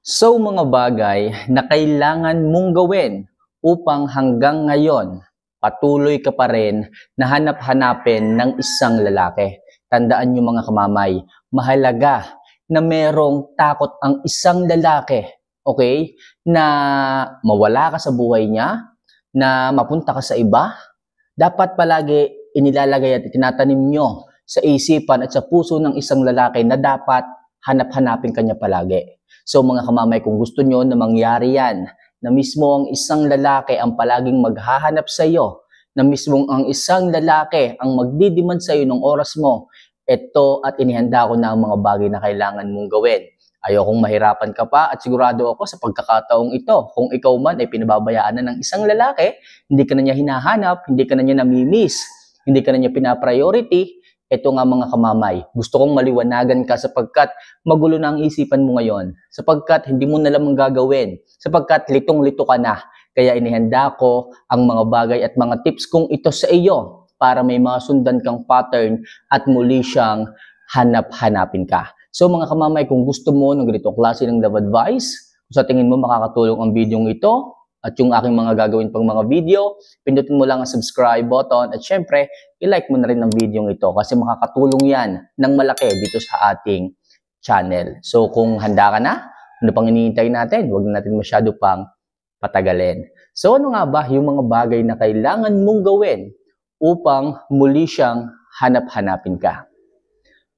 So mga bagay na kailangan mong gawin upang hanggang ngayon patuloy ka pa rin na hanap-hanapin ng isang lalaki. Tandaan niyo mga kamamay, mahalaga na merong takot ang isang lalaki, okay? Na mawala ka sa buhay niya, na mapunta ka sa iba. Dapat palagi inilalagay at itinatanim nyo sa isipan at sa puso ng isang lalaki na dapat hanap-hanapin kanya palagi. So mga kamamay, kung gusto nyo na mangyari yan, na mismo ang isang lalaki ang palaging maghahanap sa iyo, na mismo ang isang lalaki ang magdidemand sa iyo ng oras mo, ito at inihanda ko na ang mga bagay na kailangan mong gawin. Ayokong mahirapan ka pa at sigurado ako sa pagkakataong ito, kung ikaw man ay pinababayaan na ng isang lalaki, hindi ka na niya hinahanap, hindi ka na niya namimiss, hindi ka na niya pinapriority, ito nga mga kamamay, gusto kong maliwanagan ka sapagkat magulo na ang isipan mo ngayon, sapagkat hindi mo na lang gagawin, sapagkat litong-lito ka na. Kaya inihanda ko ang mga bagay at mga tips kong ito sa iyo para may masundan kang pattern at muli siyang hanap-hanapin ka. So mga kamamay, kung gusto mo ng ganitong klase ng love advice, kung sa tingin mo makakatulong ang video ito at yung aking mga gagawin pang mga video, pindutin mo lang ang subscribe button at syempre, i-like mo na rin ang video ito kasi makakatulong yan ng malaki dito sa ating channel. So kung handa ka na, ano pang hinihintay natin? Huwag na natin masyado pang patagalin. So ano nga ba yung mga bagay na kailangan mong gawin upang muli siyang hanap-hanapin ka?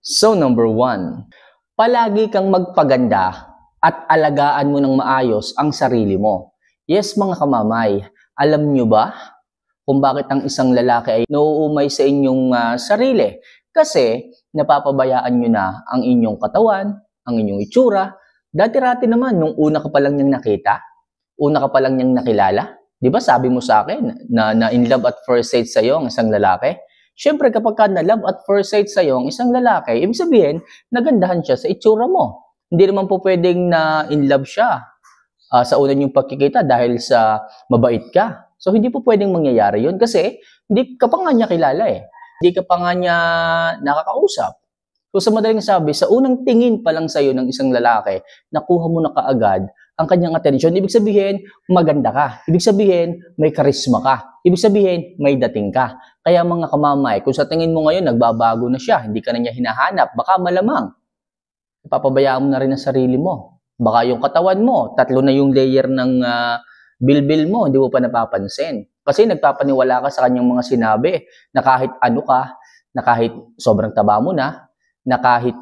So number 1, palagi kang magpaganda at alagaan mo ng maayos ang sarili mo. Yes mga kamamay, alam nyo ba kung bakit ang isang lalaki ay nauumay sa inyong sarili? Kasi napapabayaan nyo na ang inyong katawan, ang inyong itsura. Dati-rati naman, nung una ka pa lang niyang nakita, una ka pa lang niyang nakilala, di ba sabi mo sa akin na in love at first sight sa'yo ang isang lalaki? Siyempre kapag ka na love at first sight sa'yo ang isang lalaki, ibig sabihin, nagandahan siya sa itsura mo. Hindi naman po pwedeng na in love siya sa una niyong pagkikita dahil sa mabait ka. So hindi po pwedeng mangyayari yun kasi hindi ka pa nga niya kilala eh. Hindi ka pa nga niya nakakausap. So sa madaling sabi, sa unang tingin pa lang sa'yo ng isang lalaki, nakuha mo na kaagad ang kanyang atensyon. Ibig sabihin, maganda ka. Ibig sabihin, may karisma ka. Ibig sabihin, may dating ka. Kaya mga kamamay, kung sa tingin mo ngayon, nagbabago na siya, hindi ka na niya hinahanap, baka malamang, ipapabayaan mo na rin ang sarili mo. Baka yung katawan mo, 3 na yung layer ng bilbil mo, hindi mo pa napapansin. Kasi nagpapaniwala ka sa kanyang mga sinabi na kahit ano ka, na kahit sobrang taba mo na kahit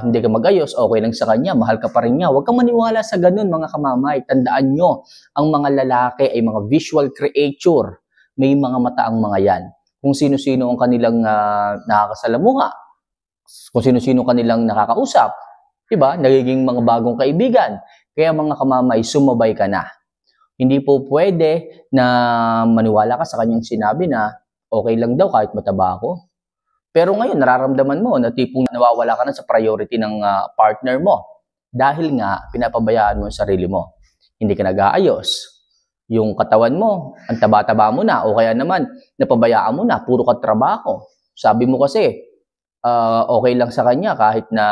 hindi ka magayos, okay lang sa kanya, mahal ka pa rin niya. Huwag kang maniwala sa ganun mga kamamay. Tandaan nyo, ang mga lalaki ay mga visual creature. May mga mata ang mga yan. Kung sino-sino ang kanilang nakakasalamuha, kung sino-sino kanilang nakakausap, diba? Nagiging mga bagong kaibigan. Kaya mga kamamay, sumabay ka na. Hindi po pwede na maniwala ka sa kanyang sinabi na okay lang daw kahit mataba ako. Pero ngayon, nararamdaman mo na tipong nawawala ka na sa priority ng partner mo. Dahil nga, pinapabayaan mo ang sarili mo. Hindi ka nag-aayos. Yung katawan mo, ang taba-taba mo na. O kaya naman, napabayaan mo na, puro ka trabaho. Sabi mo kasi, okay lang sa kanya kahit na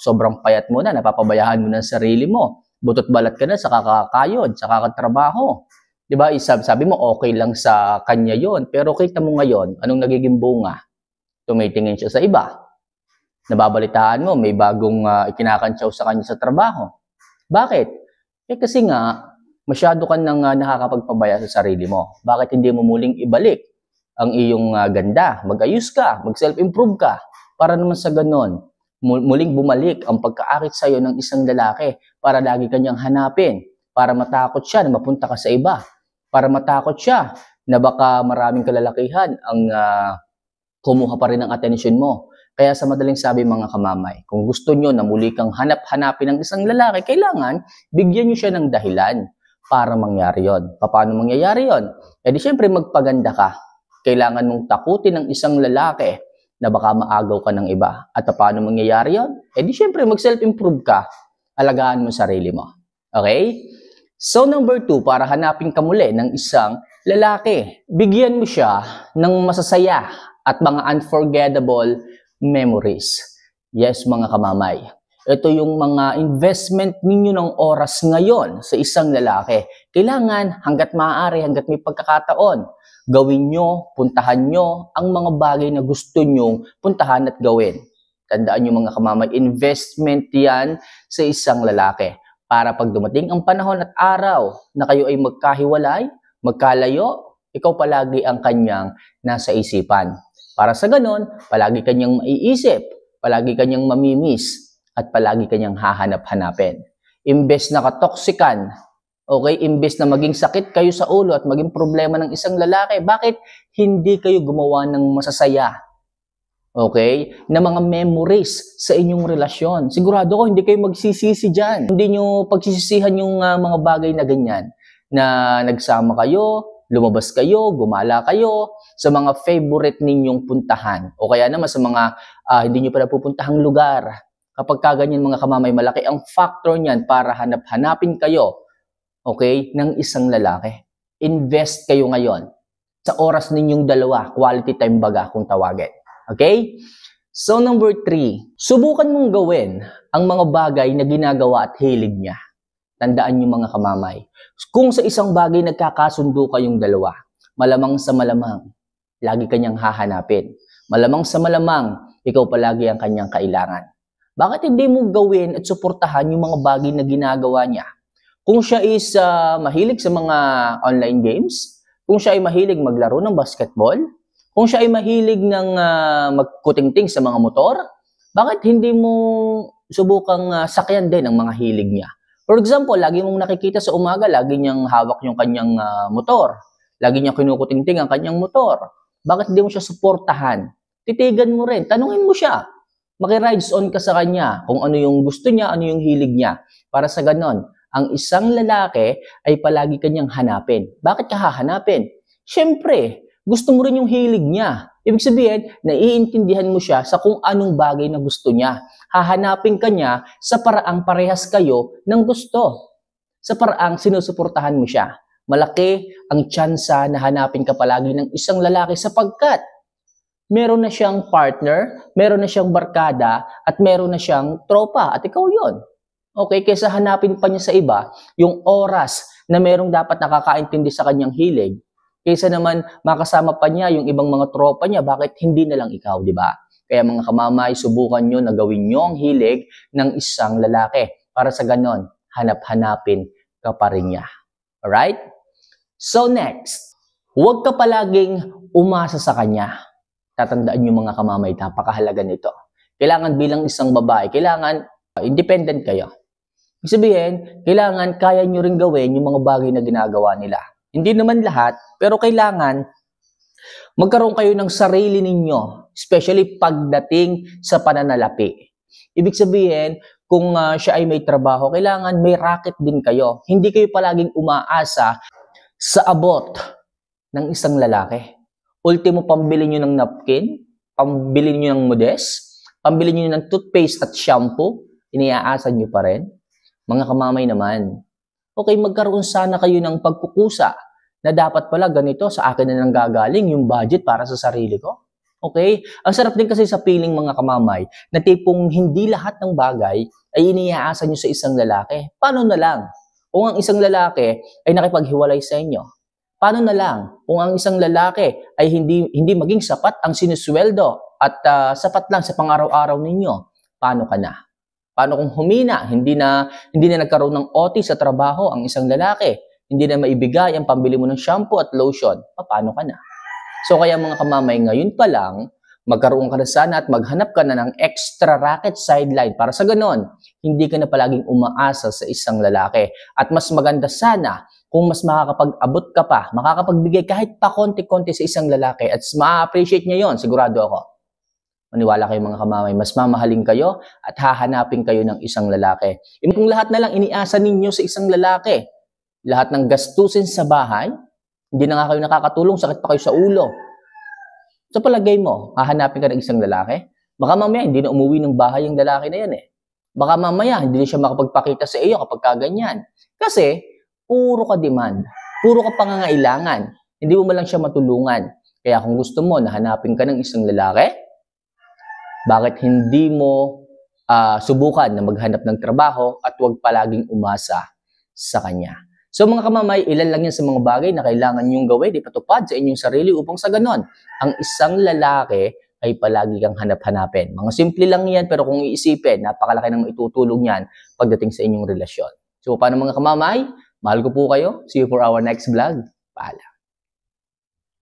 sobrang payat mo na, napapabayaan mo na ang sarili mo. Butot balat ka na sa kakakayod, sa kakatrabaho. Diba? Sabi mo, okay lang sa kanya yon. Pero kita mo ngayon, anong nagiging bunga? Tumitingin siya sa iba. Nababalitaan mo, may bagong ikinakantsaw sa kanya sa trabaho. Bakit? Kasi nga, masyado ka nang nakakapagpabaya sa sarili mo. Bakit hindi mo muling ibalik ang iyong ganda? Mag-ayos ka, mag-self-improve ka. Para naman sa ganon, muling bumalik ang pagkaakit sa iyo ng isang lalaki para lagi kanyang hanapin. Para matakot siya na mapunta ka sa iba. Para matakot siya na baka maraming kalalakihan ang kumuha pa rin ang atensyon mo. Kaya sa madaling sabi mga kamamay, kung gusto nyo na muli kang hanap-hanapin ng isang lalaki, kailangan bigyan nyo siya ng dahilan para mangyari yon. Paano mangyayari yon? E di syempre magpaganda ka. Kailangan mong takutin ng isang lalaki na baka maagaw ka ng iba. At paano mangyayari yon? E di syempre mag-self-improve ka. Alagaan mo sarili mo. Okay? So number 2, para hanapin ka muli ng isang lalaki, bigyan mo siya ng masasaya at mga unforgettable memories. Yes, mga kamamay. Ito yung mga investment ninyo ng oras ngayon sa isang lalaki. Kailangan hanggat maaari, hanggat may pagkakataon, gawin nyo, puntahan nyo ang mga bagay na gusto nyong puntahan at gawin. Tandaan nyo mga kamamay, investment yan sa isang lalaki. Para pag dumating ang panahon at araw na kayo ay magkahiwalay, magkalayo, ikaw palagi ang kanyang nasa isipan. Para sa ganon, palagi kanyang maiisip, palagi kanyang mamimiss, at palagi kanyang hahanap-hanapin. Imbes na katoksikan, okay, imbes na maging sakit kayo sa ulo at maging problema ng isang lalaki, bakit hindi kayo gumawa ng masasaya? Okay? Na mga memories sa inyong relasyon. Sigurado ko, hindi kayo magsisisi dyan. Hindi nyo pagsisisihan yung mga bagay na ganyan. Na nagsama kayo, lumabas kayo, gumala kayo sa mga favorite ninyong puntahan. O kaya naman sa mga hindi nyo pa napupuntahang lugar. Kapag kaganyan mga kamamay, malaki ang factor niyan para hanap-hanapin kayo, okay, ng isang lalaki. Invest kayo ngayon sa oras ninyong dalawa, quality time baga kung tawagin. Okay? So number 3, subukan mong gawin ang mga bagay na ginagawa at hilig niya. Tandaan niyo mga kamamay, kung sa isang bagay nagkakasundo kayong dalawa, malamang sa malamang, lagi kanyang hahanapin. Malamang sa malamang, ikaw palagi ang kanyang kailangan. Bakit hindi mo gawin at suportahan yung mga bagay na ginagawa niya? Kung siya is mahilig sa mga online games, kung siya ay mahilig maglaro ng basketball, kung siya ay mahilig ng magkutingting sa mga motor, bakit hindi mo subukang sakyan din ang mga hilig niya? For example, lagi mong nakikita sa umaga, lagi niyang hawak yung kanyang motor. Lagi niyang kinukutingting ang kanyang motor. Bakit hindi mo siya suportahan? Titigan mo rin, tanungin mo siya. Maki-rides on ka sa kanya kung ano yung gusto niya, ano yung hilig niya. Para sa ganon, ang isang lalaki ay palagi kanyang hanapin. Bakit ka hahanapin? Siyempre, gusto mo rin yung hilig niya. Ibig sabihin, naiintindihan mo siya sa kung anong bagay na gusto niya. Hahanapin ka niya sa paraang parehas kayo ng gusto. Sa paraang sinusuportahan mo siya. Malaki ang tsansa na hanapin ka palagi ng isang lalaki sapagkat meron na siyang partner, meron na siyang barkada, at meron na siyang tropa. At ikaw yon. Okay, kaysa hanapin pa niya sa iba, yung oras na merong dapat nakakaintindi sa kanyang hilig, kaysa naman makasama pa niya yung ibang mga tropa niya, bakit hindi na lang ikaw, di ba? Kaya mga kamamay, subukan nyo na gawin nyo ang hilig ng isang lalaki. Para sa ganon, hanap-hanapin ka pa rin niya. Alright? So next, huwag ka palaging umasa sa kanya. Tatandaan nyo mga kamamay, napakahalaga nito. Kailangan bilang isang babae, kailangan independent kayo. Ibig sabihin, kailangan kaya nyo rin gawin yung mga bagay na ginagawa nila. Hindi naman lahat, pero kailangan magkaroon kayo ng sarili ninyo, especially pagdating sa pananalapi. Ibig sabihin, kung siya ay may trabaho, kailangan may racket din kayo. Hindi kayo palaging umaasa sa abot ng isang lalaki. Ultimo, pambili nyo ng napkin, pambili nyo ng modest, pambili nyo ng toothpaste at shampoo, iniaasan nyo pa rin. Mga kamamay naman, okay, magkaroon sana kayo ng pagkukusa na dapat pala ganito sa akin na nanggagaling yung budget para sa sarili ko. Okay? Ang sarap din kasi sa piling mga kamamay na tipong hindi lahat ng bagay ay iniaasan nyo sa isang lalaki. Paano na lang kung ang isang lalaki ay nakipaghiwalay sa inyo? Paano na lang kung ang isang lalaki ay hindi maging sapat ang sinusweldo at sapat lang sa pang-araw-araw ninyo? Paano ka na? Paano kung humina, hindi na nagkaroon ng OT sa trabaho ang isang lalaki? Hindi na maibigay ang pambili mo ng shampoo at lotion? Paano ka na? So kaya mga kamamay, ngayon pa lang, magkaroon ka na sana at maghanap ka na ng extra racket sideline para sa ganon, hindi ka na palaging umaasa sa isang lalaki. At mas maganda sana kung mas makakapag-abot ka pa, makakapagbigay kahit pa konti-konti sa isang lalaki at ma-appreciate niya yon, sigurado ako. Maniwala kayo mga kamamay, mas mamahalin kayo at hahanapin kayo ng isang lalaki. Kung lahat na lang iniasa ninyo sa isang lalaki, lahat ng gastusin sa bahay, hindi na nga kayo nakakatulong, sakit pa kayo sa ulo. Sa palagay mo, hahanapin ka ng isang lalaki? Baka mamaya hindi na umuwi ng bahay yung lalaki na yan eh. Baka mamaya hindi na siya makapagpakita sa iyo kapag kaganyan. Kasi, puro ka demand, puro ka pangangailangan, hindi mo malang siya matulungan. Kaya kung gusto mo na hanapin ka ng isang lalaki, bakit hindi mo subukan na maghanap ng trabaho at huwag palaging umasa sa kanya. So mga kamamay, ilan lang yan sa mga bagay na kailangan nyong gawin, ipatupad sa inyong sarili upang sa ganon, ang isang lalaki ay palagi kang hanap-hanapin. Mga simple lang yan, pero kung iisipin, napakalaki ng maitutulong yan pagdating sa inyong relasyon. So paano mga kamamay? Mahal ko po kayo. See you for our next vlog. Paalam.